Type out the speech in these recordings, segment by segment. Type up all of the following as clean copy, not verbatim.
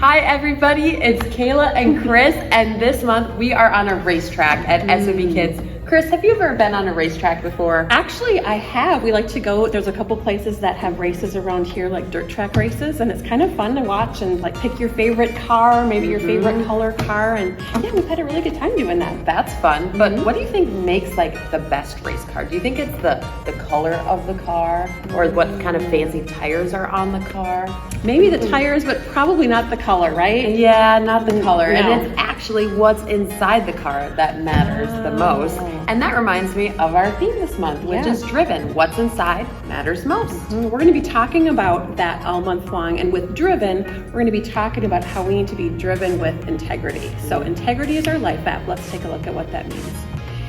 Hi everybody, it's Kayla and Chris, and this month we are on a racetrack at sovKids. Chris, have you ever been on a racetrack before? Actually, I have. We like to go, there's a couple places that have races around here, like dirt track races, and it's kind of fun to watch and like pick your favorite car, maybe your favorite color car, and yeah, we've had a really good time doing that. That's fun, but what do you think makes like the best race car? Do you think it's the color of the car, or what kind of fancy tires are on the car? Maybe the tires, but probably not the color, right? Yeah, not the color, No. and it's actually what's inside the car that matters the most. And that reminds me of our theme this month, which is driven. What's inside matters most. We're going to be talking about that all month long, and with driven, we're going to be talking about how we need to be driven with integrity. So integrity is our life app. Let's take a look at what that means.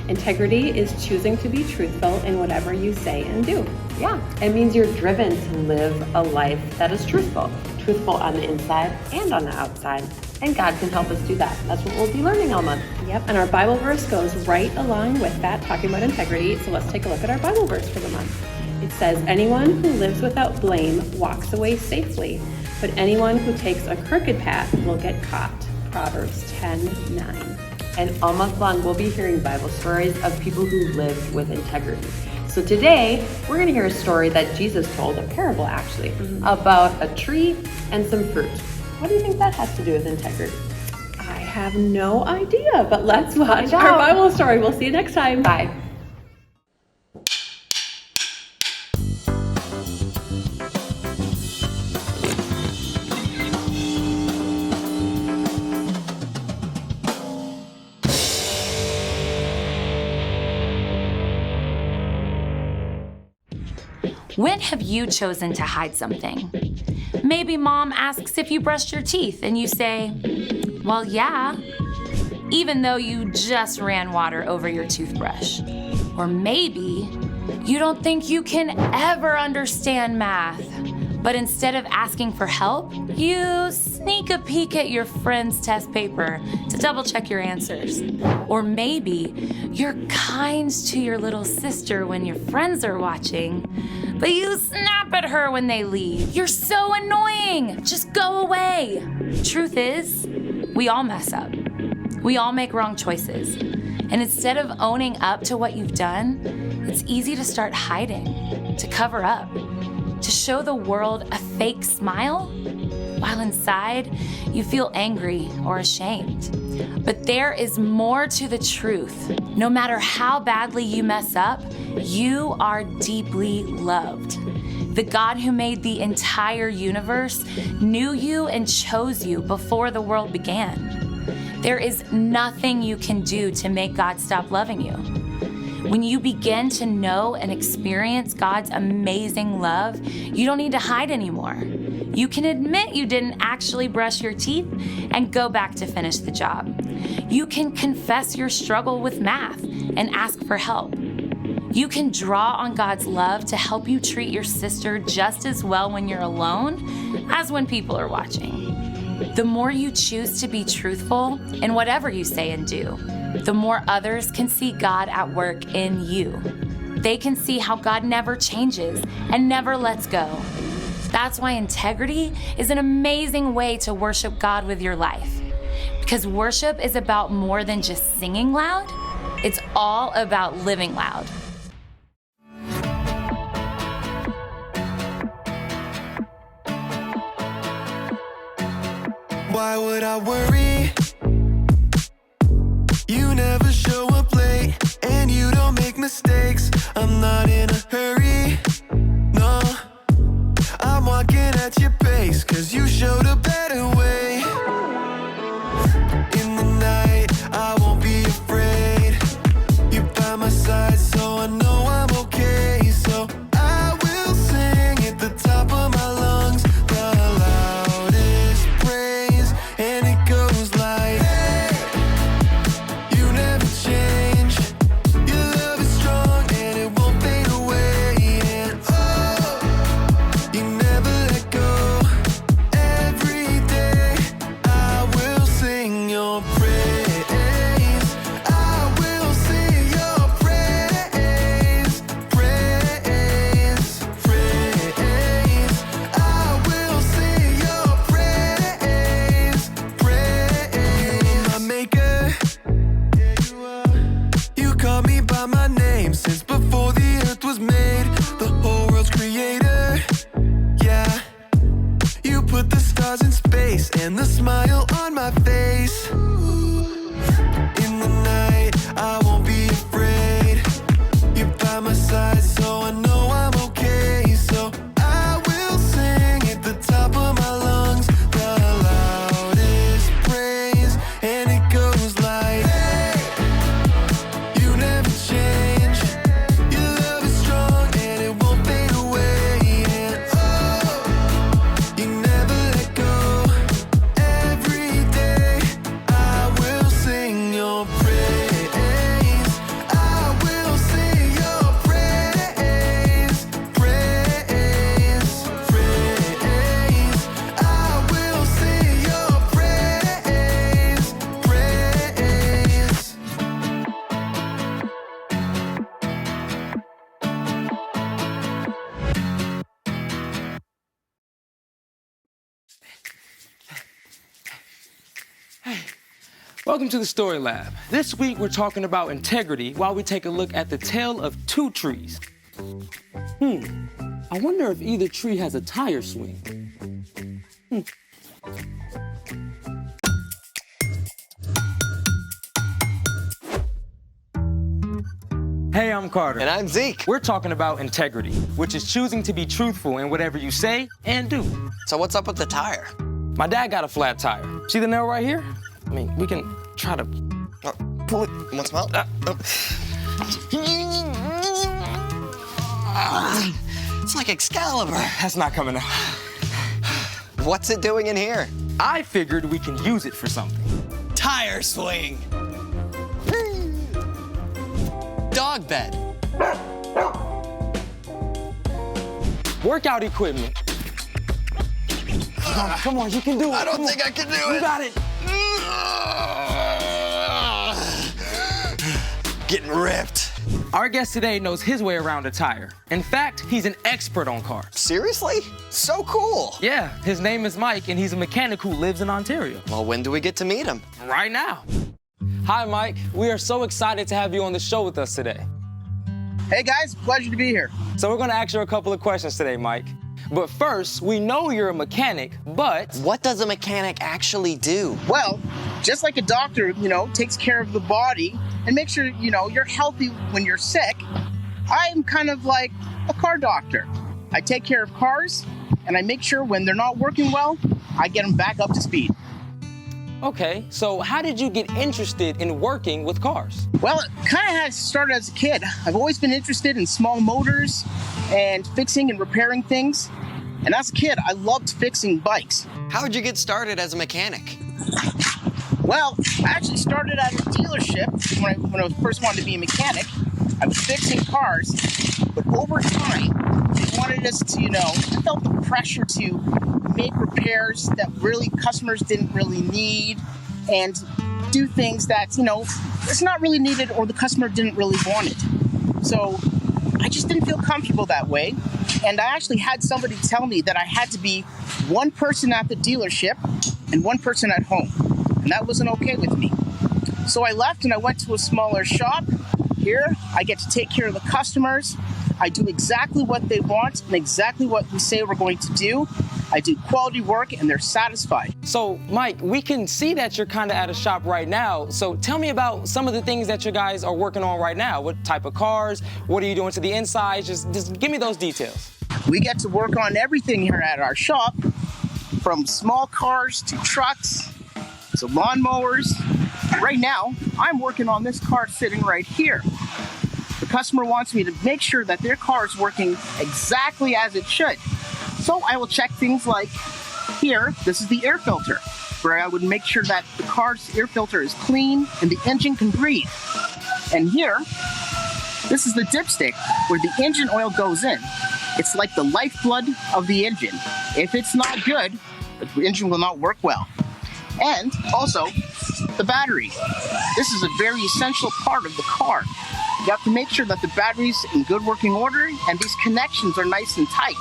Integrity is choosing to be truthful in whatever you say and do. Yeah, it means you're driven to live a life that is truthful. Truthful on the inside and on the outside. And God can help us do that. That's what we'll be learning all month. Yep, and our Bible verse goes right along with that, talking about integrity. So let's take a look at our Bible verse for the month. It says, anyone who lives without blame walks away safely, but anyone who takes a crooked path will get caught. Proverbs 10:9. And all month long, we'll be hearing Bible stories of people who live with integrity. So today, we're going to hear a story that Jesus told, a parable actually, about a tree and some fruit. What do you think that has to do with integrity? I have no idea, but let's watch find our out. Bible story. We'll see you next time. Bye. When have you chosen to hide something? Maybe mom asks if you brushed your teeth and you say, well, yeah, even though you just ran water over your toothbrush. Or maybe you don't think you can ever understand math, but instead of asking for help, you sneak a peek at your friend's test paper to double check your answers. Or maybe you're kind to your little sister when your friends are watching, but you snap at her when they leave. You're so annoying. Just go away. Truth is, we all mess up. We all make wrong choices. And instead of owning up to what you've done, it's easy to start hiding, to cover up, to show the world a fake smile, while inside you feel angry or ashamed. But there is more to the truth. No matter how badly you mess up, you are deeply loved. The God who made the entire universe knew you and chose you before the world began. There is nothing you can do to make God stop loving you. When you begin to know and experience God's amazing love, you don't need to hide anymore. You can admit you didn't actually brush your teeth and go back to finish the job. You can confess your struggle with math and ask for help. You can draw on God's love to help you treat your sister just as well when you're alone as when people are watching. The more you choose to be truthful in whatever you say and do, the more others can see God at work in you. They can see how God never changes and never lets go. That's why integrity is an amazing way to worship God with your life. Because worship is about more than just singing loud, it's all about living loud. Why would I worry? You never show up late, and you don't make mistakes. I'm not in a hurry, no. I'm walking at your pace, 'cause you showed a better way. In the night, I won't be afraid. You're by my side, so I know I'm okay. So I will sing at the top of my lungs, the loudest praise, and it goes like, hey, you never change. Your love is strong and it won't fade away. And oh, you never let go. Every day I will sing your stars in space and the smile on my face. In the night, I won't be afraid. You're by my side, so I know I'm okay. So I will sing at the top of my lungs, the loudest praise, and it goes like, hey, you never change. Your love is strong and it won't fade away. And oh, you never let go. Every day I will sing your praise. I will sing your praise. Praise, praise. I will sing your praise. Praise. Welcome to the Story Lab. This week we're talking about integrity while we take a look at the tale of two trees. I wonder if either tree has a tire swing. Hey, I'm Carter. And I'm Zeke. We're talking about integrity, which is choosing to be truthful in whatever you say and do. So what's up with the tire? My dad got a flat tire. See the nail right here? I mean, we can try to... Pull it. You want some help? It's like Excalibur. That's not coming out. What's it doing in here? I figured we can use it for something. Tire swing. Dog bed. Workout equipment. Come on, you can do it. I don't Come think on. I can do You it. got it. Getting ripped. Our guest today knows his way around a tire. In fact, he's an expert on cars. Seriously? So cool. Yeah, his name is Mike, and he's a mechanic who lives in Ontario. Well, when do we get to meet him? Right now. Hi, Mike. We are so excited to have you on the show with us today. Hey guys, pleasure to be here. So we're gonna ask you a couple of questions today, Mike. But first, we know you're a mechanic, but... What does a mechanic actually do? Well, just like a doctor, takes care of the body and makes sure, you're healthy when you're sick, I'm kind of like a car doctor. I take care of cars and I make sure when they're not working well, I get them back up to speed. Okay, so how did you get interested in working with cars? Well, it kind of had started as a kid. I've always been interested in small motors and fixing and repairing things. And as a kid, I loved fixing bikes. How'd you get started as a mechanic? Well, I actually started at a dealership when I first wanted to be a mechanic. I was fixing cars, but over time, they wanted us to, I felt the pressure to make repairs that really customers didn't really need and do things that, it's not really needed or the customer didn't really want it. So I just didn't feel comfortable that way. And I actually had somebody tell me that I had to be one person at the dealership and one person at home. And that wasn't okay with me. So I left and I went to a smaller shop. Here, I get to take care of the customers. I do exactly what they want and exactly what we say we're going to do. I do quality work and they're satisfied. So, Mike, we can see that you're kind of at a shop right now. So tell me about some of the things that you guys are working on right now. What type of cars? What are you doing to the inside? Just give me those details. We get to work on everything here at our shop, from small cars to trucks to lawnmowers. Right now, I'm working on this car sitting right here. The customer wants me to make sure that their car is working exactly as it should. So I will check things like here, this is the air filter, where I would make sure that the car's air filter is clean and the engine can breathe. And here, this is the dipstick where the engine oil goes in. It's like the lifeblood of the engine. If it's not good, the engine will not work well. And also, the battery. This is a very essential part of the car. You have to make sure that the battery's in good working order and these connections are nice and tight.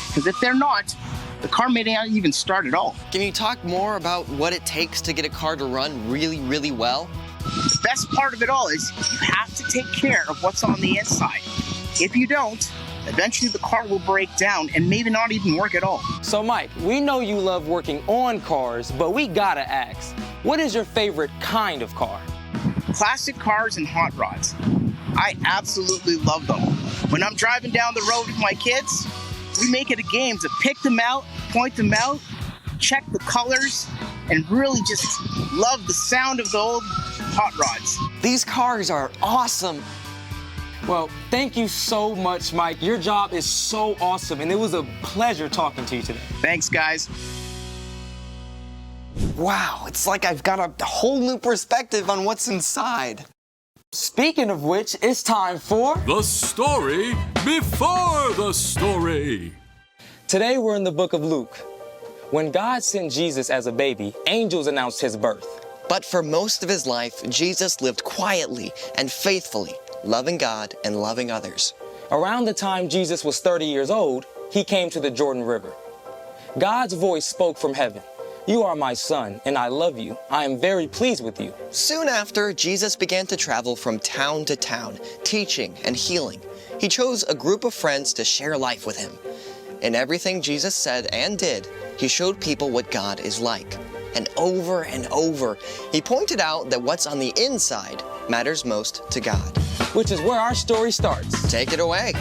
Because if they're not, the car may not even start at all. Can you talk more about what it takes to get a car to run really, really well? The best part of it all is you have to take care of what's on the inside. If you don't, Eventually the car will break down and maybe not even work at all. So Mike, we know you love working on cars, but we gotta ask, what is your favorite kind of car? Classic cars and hot rods. I absolutely love them. When I'm driving down the road with my kids, we make it a game to pick them out, point them out, check the colors, and really just love the sound of the old hot rods. These cars are awesome. Well, thank you so much, Mike. Your job is so awesome, and it was a pleasure talking to you today. Thanks, guys. Wow, it's like I've got a whole new perspective on what's inside. Speaking of which, it's time for The story before the story. Today we're in the book of Luke. When God sent Jesus as a baby, angels announced his birth. But for most of his life, Jesus lived quietly and faithfully, loving God and loving others. Around the time Jesus was 30 years old, he came to the Jordan River. God's voice spoke from heaven. You are my son, and I love you. I am very pleased with you. Soon after, Jesus began to travel from town to town, teaching and healing. He chose a group of friends to share life with him. In everything Jesus said and did, he showed people what God is like. And over, he pointed out that what's on the inside matters most to God. Which is where our story starts. Take it away.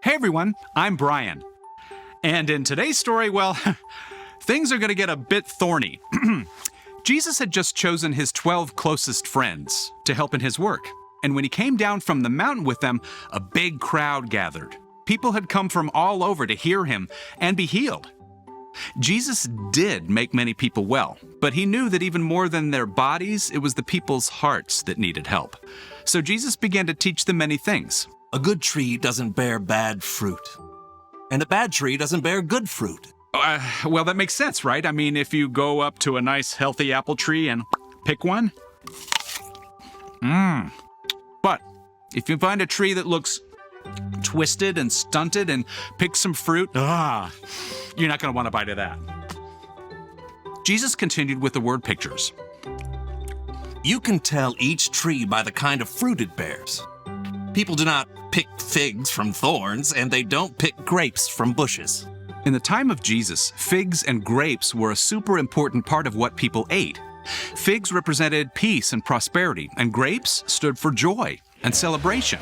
Hey everyone, I'm Brian. And in today's story, well, things are going to get a bit thorny. Jesus had just chosen his 12 closest friends to help in his work. And when he came down from the mountain with them, a big crowd gathered. People had come from all over to hear him and be healed. Jesus did make many people well, but he knew that even more than their bodies, it was the people's hearts that needed help. So Jesus began to teach them many things. A good tree doesn't bear bad fruit, and a bad tree doesn't bear good fruit. Well, that makes sense, right? I mean, if you go up to a nice, healthy apple tree and pick one. But if you find a tree that looks twisted and stunted and pick some fruit, you're not going to want to bite of that. Jesus continued with the word pictures. You can tell each tree by the kind of fruit it bears. People do not pick figs from thorns, and they don't pick grapes from bushes. In the time of Jesus, figs and grapes were a super important part of what people ate. Figs represented peace and prosperity, and grapes stood for joy and celebration.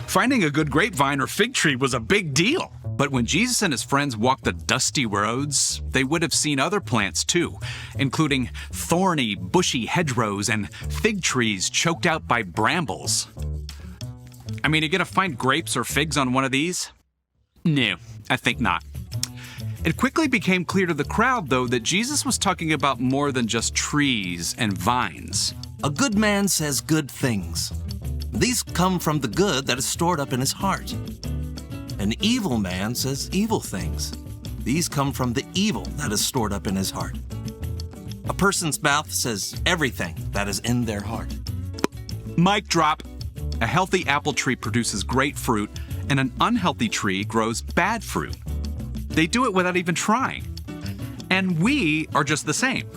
Finding a good grapevine or fig tree was a big deal. But when Jesus and his friends walked the dusty roads, they would have seen other plants too, including thorny, bushy hedgerows and fig trees choked out by brambles. I mean, are you gonna find grapes or figs on one of these? No, I think not. It quickly became clear to the crowd, though, that Jesus was talking about more than just trees and vines. A good man says good things. These come from the good that is stored up in his heart. An evil man says evil things. These come from the evil that is stored up in his heart. A person's mouth says everything that is in their heart. Mic drop. A healthy apple tree produces great fruit, and an unhealthy tree grows bad fruit. They do it without even trying. And we are just the same.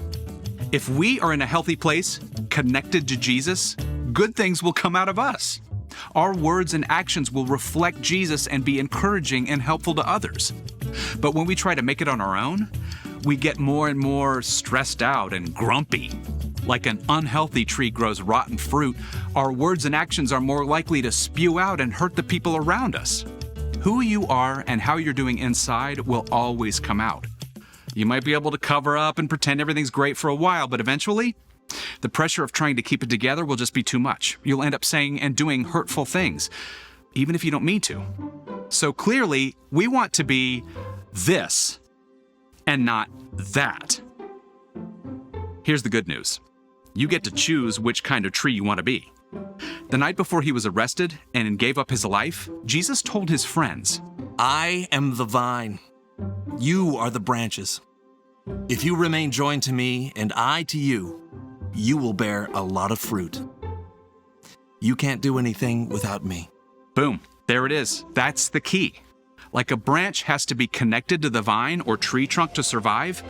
If we are in a healthy place, connected to Jesus, good things will come out of us. Our words and actions will reflect Jesus and be encouraging and helpful to others. But when we try to make it on our own, we get more and more stressed out and grumpy. Like an unhealthy tree grows rotten fruit, our words and actions are more likely to spew out and hurt the people around us. Who you are and how you're doing inside will always come out. You might be able to cover up and pretend everything's great for a while, but eventually, the pressure of trying to keep it together will just be too much. You'll end up saying and doing hurtful things, even if you don't mean to. So clearly, we want to be this and not that. Here's the good news. You get to choose which kind of tree you want to be. The night before he was arrested and gave up his life, Jesus told his friends, I am the vine. You are the branches. If you remain joined to me and I to you, you will bear a lot of fruit. You can't do anything without me. Boom, there it is. That's the key. Like a branch has to be connected to the vine or tree trunk to survive,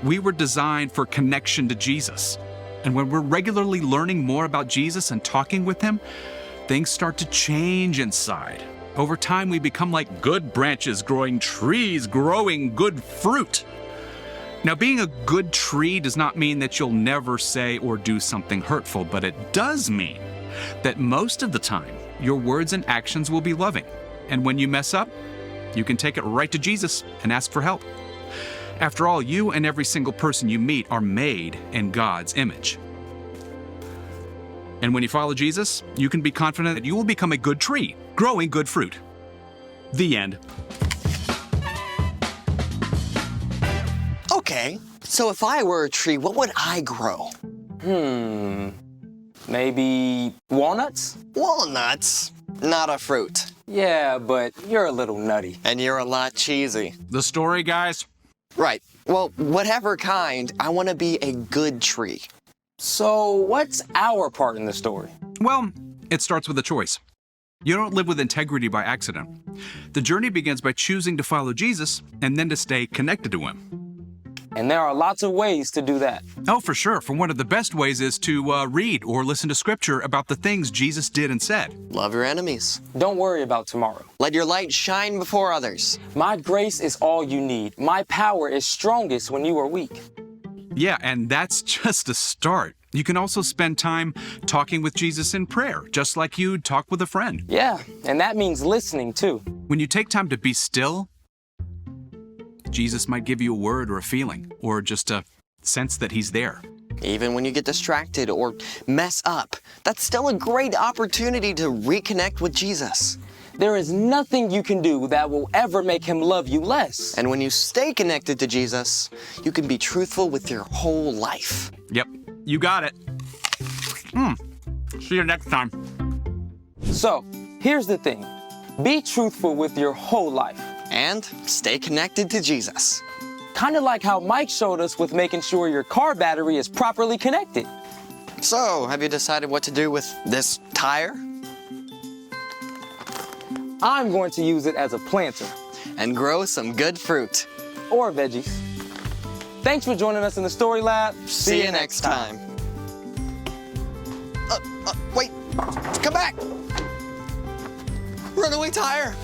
we were designed for connection to Jesus. And when we're regularly learning more about Jesus and talking with him, things start to change inside. Over time, we become like good branches growing trees, growing good fruit. Now, being a good tree does not mean that you'll never say or do something hurtful, but it does mean that most of the time, your words and actions will be loving. And when you mess up, you can take it right to Jesus and ask for help. After all, you and every single person you meet are made in God's image. And when you follow Jesus, you can be confident that you will become a good tree, growing good fruit. The end. Okay, so if I were a tree, what would I grow? Maybe walnuts? Walnuts? Not a fruit. Yeah, but you're a little nutty. And you're a lot cheesy. The story, guys? Right. Well, whatever kind, I want to be a good tree. So what's our part in the story? Well, it starts with a choice. You don't live with integrity by accident. The journey begins by choosing to follow Jesus and then to stay connected to him. And there are lots of ways to do that. Oh, for sure. For one of the best ways is to read or listen to scripture about the things Jesus did and said. Love your enemies. Don't worry about tomorrow. Let your light shine before others. My grace is all you need. My power is strongest when you are weak. Yeah, and that's just a start. You can also spend time talking with Jesus in prayer, just like you'd talk with a friend. Yeah, and that means listening too. When you take time to be still, Jesus might give you a word or a feeling, or just a sense that he's there. Even when you get distracted or mess up, that's still a great opportunity to reconnect with Jesus. There is nothing you can do that will ever make him love you less. And when you stay connected to Jesus, you can be truthful with your whole life. Yep, you got it. See you next time. So, here's the thing. Be truthful with your whole life. And stay connected to Jesus. Kind of like how Mike showed us with making sure your car battery is properly connected. So, have you decided what to do with this tire? I'm going to use it as a planter. And grow some good fruit. Or veggies. Thanks for joining us in the Story Lab. See you next time. Wait, come back! Runaway tire!